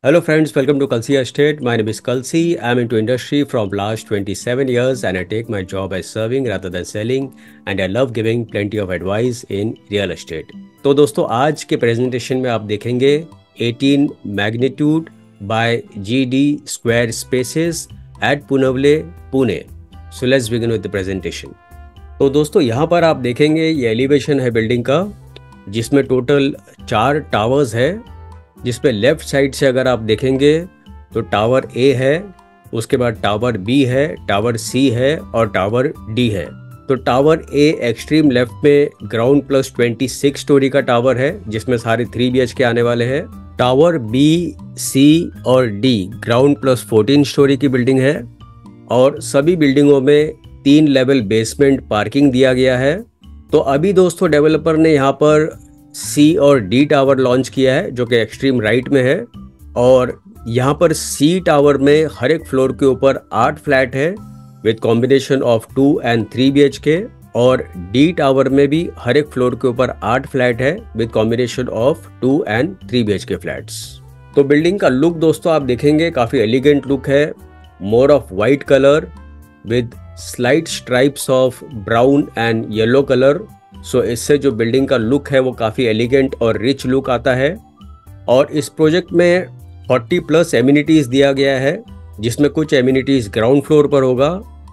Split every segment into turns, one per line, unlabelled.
Hello friends, welcome to Kalsi Estate. My name is Kalsi. I'm into industry from last 27 years and I take my job as serving rather than selling and I love giving plenty of advice in real estate. तो दोस्तों आज के presentation में आप देखेंगे 18 magnitude by GD square spaces at Punawale Pune. So let's begin with the presentation. तो दोस्तों यहाँ पर आप देखेंगे ये एलिवेशन है बिल्डिंग का जिसमें टोटल 4 टावर्स है. जिसपे लेफ्ट साइड से अगर आप देखेंगे तो टावर ए है, उसके बाद टावर बी है, टावर सी है और टावर डी है. तो टावर ए एक्सट्रीम लेफ्ट में ग्राउंड प्लस 26 स्टोरी का टावर है जिसमें सारे 3 BHK आने वाले हैं. टावर बी, सी और डी ग्राउंड प्लस 14 स्टोरी की बिल्डिंग है और सभी बिल्डिंगों में 3 लेवल बेसमेंट पार्किंग दिया गया है. तो अभी दोस्तों डेवलपर ने यहाँ पर सी और डी टावर लॉन्च किया है जो कि एक्सट्रीम राइट में है और यहाँ पर सी टावर में हर एक फ्लोर के ऊपर 8 फ्लैट है with combination of 2 and 3 BHK और डी टावर में भी हर एक फ्लोर के ऊपर 8 फ्लैट है with combination of 2 and 3 BHK flats. तो बिल्डिंग का लुक दोस्तों आप देखेंगे काफ़ी एलिगेंट लुक है, more off white colour with slight stripes of brown and yellow colour. So इससे जो बिल्डिंग का लुक है वो काफ़ी एलिगेंट और रिच लुक आता है. और इस प्रोजेक्ट में 40+ एमिनिटीज़ दिया गया है जिसमें कुछ एमिनिटीज़ ग्राउंड फ्लोर पर होगा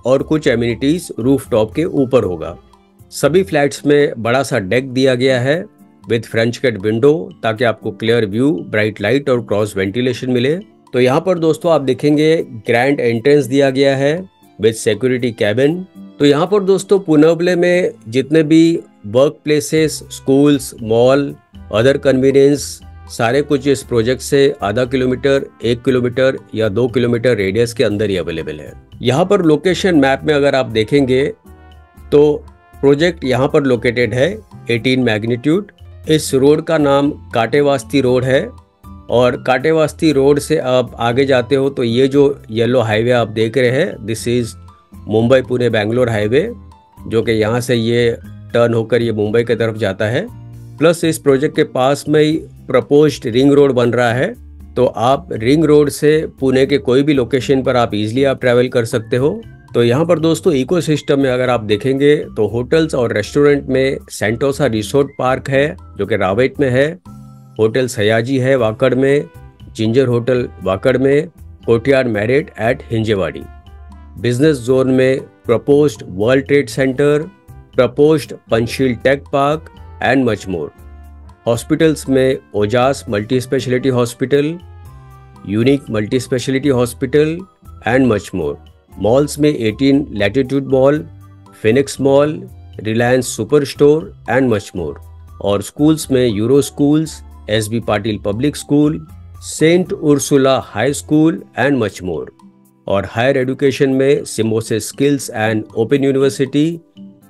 और कुछ एमिनिटीज़ रूफ टॉप के ऊपर होगा. सभी फ्लैट्स में बड़ा सा डेक दिया गया है विद फ्रेंच कट विंडो ताकि आपको क्लियर व्यू, ब्राइट लाइट और क्रॉस वेंटिलेशन मिले. तो यहाँ पर दोस्तों आप देखेंगे ग्रैंड एंट्रेंस दिया गया है विद सिक्योरिटी कैबिन. तो यहाँ पर दोस्तों पुनवले में जितने भी work places, schools, mall, other convenience सारे कुछ इस प्रोजेक्ट से आधा किलोमीटर, 1 किलोमीटर या 2 किलोमीटर रेडियस के अंदर ही अवेलेबल है. यहाँ पर लोकेशन मैप में अगर आप देखेंगे तो प्रोजेक्ट यहाँ पर लोकेटेड है 18 मैग्नीट्यूड. इस रोड का नाम काटेवास्ती रोड है और काटेवास्ती रोड से आप आगे जाते हो तो ये जो येलो हाईवे आप देख रहे हैं this is Mumbai Pune Bangalore highway जो कि यहाँ से ये टर्न होकर ये मुंबई की तरफ जाता है. प्लस इस प्रोजेक्ट के पास में ही प्रपोज्ड रिंग रोड बन रहा है तो आप रिंग रोड से पुणे के कोई भी लोकेशन पर आप इजीली आप ट्रैवल कर सकते हो. तो यहाँ पर दोस्तों इकोसिस्टम में अगर आप देखेंगे तो होटल्स और रेस्टोरेंट में सेंटोसा रिसोर्ट पार्क है जो कि रावेट में है, होटल सयाजी है वाकड़ में, जिंजर होटल वाकड़ में, courtyard Marriott at Hinjewadi. Business zone में proposed world trade centre, proposed Panchshil tech park and much more. Hospitals में Ojas multi speciality hospital, unique multi speciality hospital and much more. Malls में 18 latitude mall, Phoenix mall, Reliance super store and much more. और schools में Euro schools, SB Patil public school, Saint Ursula high school and much more. और higher education में Symbiosis skills and open university,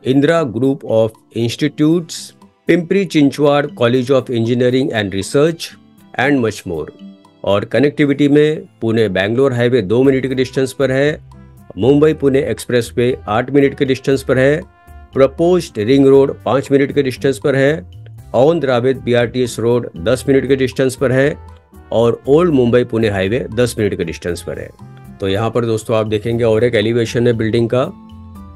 Indira group of institutes, Pimpri Chinchwad college of engineering and research and much more. और connectivity में Pune Bangalore highway 2 minute के distance पर है, Mumbai Pune expressway 8 minute के distance पर है, प्रपोज्ड रिंग रोड 5 मिनट के डिस्टेंस पर है, ऑन द्राविड BRTS रोड 10 मिनट के डिस्टेंस पर है और old Mumbai Pune highway 10 minute के डिस्टेंस पर है. तो यहाँ पर दोस्तों आप देखेंगे और एक एलिवेशन है बिल्डिंग का.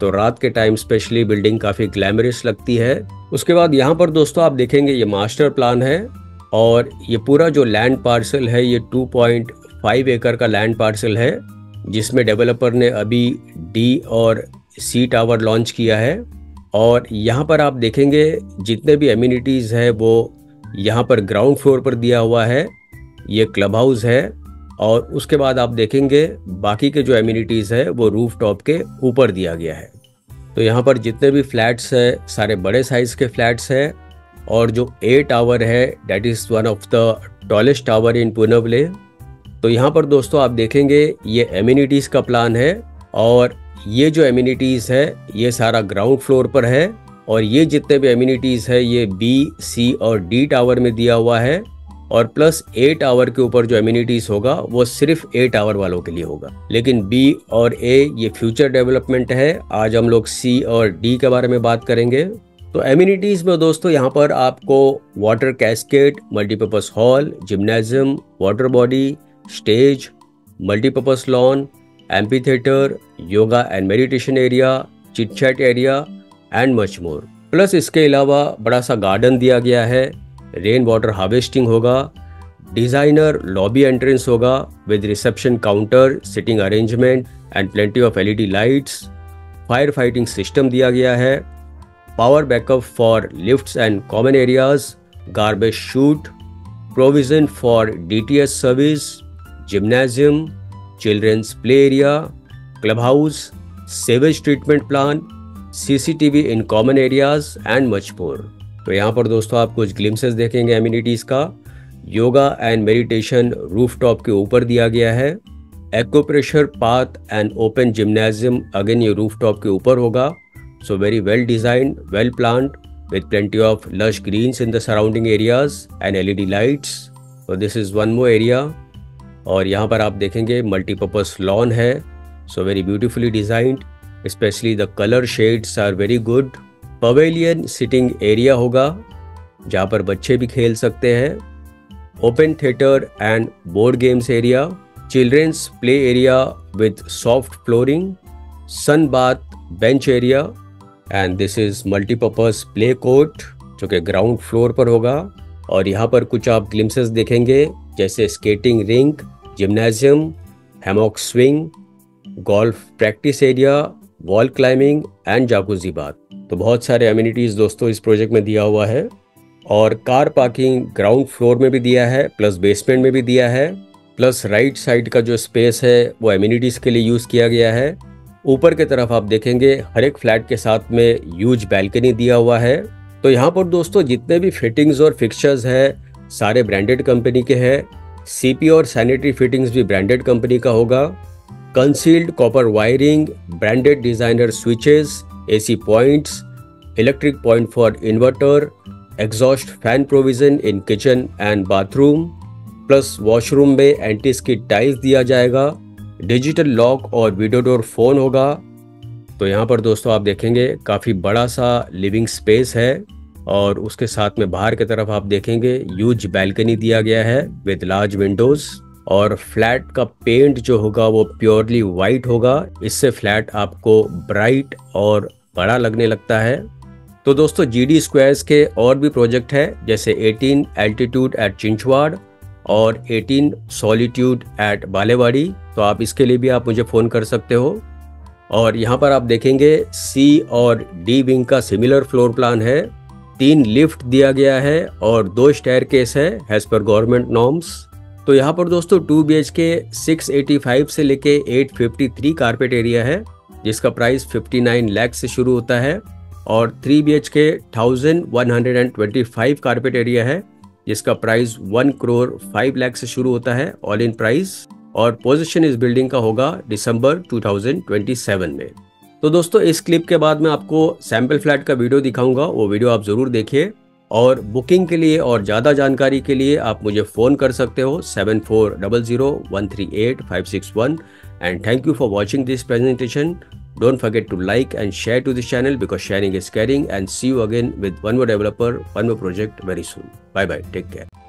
तो रात के टाइम स्पेशली बिल्डिंग काफ़ी ग्लैमरस लगती है. उसके बाद यहाँ पर दोस्तों आप देखेंगे ये मास्टर प्लान है और ये पूरा जो लैंड पार्सल है ये 2.5 एकड़ का लैंड पार्सल है जिसमें डेवलपर ने अभी डी और सी टावर लॉन्च किया है. और यहाँ पर आप देखेंगे जितने भी एमिनिटीज़ है वो यहाँ पर ग्राउंड फ्लोर पर दिया हुआ है. ये क्लब हाउस है और उसके बाद आप देखेंगे बाकी के जो एमिनिटीज़ है वो रूफ टॉप के ऊपर दिया गया है. तो यहाँ पर जितने भी फ्लैट्स है सारे बड़े साइज़ के फ्लैट्स है और जो ए टावर है that is one of the tallest tower in Punawale. तो यहाँ पर दोस्तों आप देखेंगे ये एमिनिटीज़ का प्लान है और ये जो एमिनिटीज़ है ये सारा ग्राउंड फ्लोर पर है और ये जितने भी एमिनिटीज़ है ये बी, सी और डी टावर में दिया हुआ है और प्लस ए टावर के ऊपर जो एमिनिटीज होगा वो सिर्फ ए टावर वालों के लिए होगा. लेकिन बी और ए ये फ्यूचर डेवलपमेंट है. आज हम लोग सी और डी के बारे में बात करेंगे. तो एमिनिटीज में दोस्तों यहाँ पर आपको water casket, multipurpose hall, gymnasium, water body, stage, multipurpose lawn, amphitheater, yoga and meditation area, chit chat area and much more. Plus इसके अलावा बड़ा सा गार्डन दिया गया है, रेन वाटर हार्वेस्टिंग होगा, डिजाइनर लॉबी एंट्रेंस होगा with reception counter, sitting arrangement and plenty of LED lights, fire fighting system दिया गया है, power backup for lifts and common areas, garbage chute, provision for DTS service, gymnasium, children's play area, club house, sewage treatment plan, CCTV in common areas and much more. तो यहाँ पर दोस्तों आप कुछ glimpses देखेंगे एमिनिटीज का। Yoga and meditation rooftop के ऊपर दिया गया है, acupressure path and open gymnasium again ये रूफटॉप के ऊपर होगा। So very well designed, well planned with plenty of lush greens in the surrounding areas and LED lights. So this is one more area. और यहाँ पर आप देखेंगे multipurpose lawn है, so very beautifully designed, especially the color shades are very good. Pavilion sitting area होगा जहाँ पर बच्चे भी खेल सकते हैं, open theater and board games area, children's play area with soft flooring, sun bath bench area, and this is multipurpose play court जो कि ग्राउंड फ्लोर पर होगा। और यहाँ पर कुछ आप ग्लिम्सेस देखेंगे जैसे skating rink, gymnasium, hammock swing, golf practice area, wall climbing and jacuzzi bath. तो बहुत सारे एमिनिटीज दोस्तों इस प्रोजेक्ट में दिया हुआ है। और कार पार्किंग ग्राउंड फ्लोर में भी दिया है, प्लस बेसमेंट में भी दिया है, प्लस राइट साइड का जो स्पेस है वो एमिनिटीज के लिए यूज किया गया है। ऊपर की तरफ आप देखेंगे हर एक फ्लैट के साथ में ह्यूज बैल्कनी दिया हुआ है। तो यहाँ पर दोस्तों जितने भी फिटिंग्स और फिक्सचर्स है सारे ब्रांडेड कंपनी के हैं। सीपी और सैनिटरी फिटिंग्स भी ब्रांडेड कंपनी का होगा। Concealed copper wiring, branded designer switches, AC points, electric point for inverter, exhaust fan provision in kitchen and bathroom, plus washroom में एंटी स्किड टाइल्स दिया जाएगा, digital lock और window door phone होगा। तो यहाँ पर दोस्तों आप देखेंगे काफ़ी बड़ा सा लिविंग स्पेस है और उसके साथ में बाहर की तरफ आप देखेंगे ह्यूज बैल्कनी दिया गया है विद लार्ज विंडोज। और फ्लैट का पेंट जो होगा वो प्योरली वाइट होगा, इससे फ्लैट आपको ब्राइट और बड़ा लगने लगता है। तो दोस्तों GD स्क्वायर्स के और भी प्रोजेक्ट है जैसे 18 एल्टीट्यूड एट चिंचवाड़ और 18 सॉलिट्यूड एट बालेवाड़ी। तो आप इसके लिए भी आप मुझे फ़ोन कर सकते हो। और यहाँ पर आप देखेंगे C और D विंग का सिमिलर फ्लोर प्लान है, 3 लिफ्ट दिया गया है और 2 स्टेयरकेस है एज पर गवर्नमेंट नॉर्म्स। तो यहाँ पर दोस्तों 2 BHK 685 से लेके 853 कारपेट एरिया है जिसका प्राइस 59 लाख से शुरू होता है। और 3 BHK 1125 कारपेट एरिया है जिसका प्राइस 1 करोड़ 5 लाख से शुरू होता है ऑल इन प्राइस। और पोजीशन इस बिल्डिंग का होगा दिसंबर 2027 में। तो दोस्तों इस क्लिप के बाद मैं आपको सैंपल फ्लैट का वीडियो दिखाऊंगा, वो वीडियो आप जरूर देखिए। और बुकिंग के लिए और ज़्यादा जानकारी के लिए आप मुझे फ़ोन कर सकते हो 7400138561। And thank you for watching this presentation. Don't forget to like and share to this channel because sharing is caring, and see you again with one more developer, one more project very soon. Bye bye. Take care.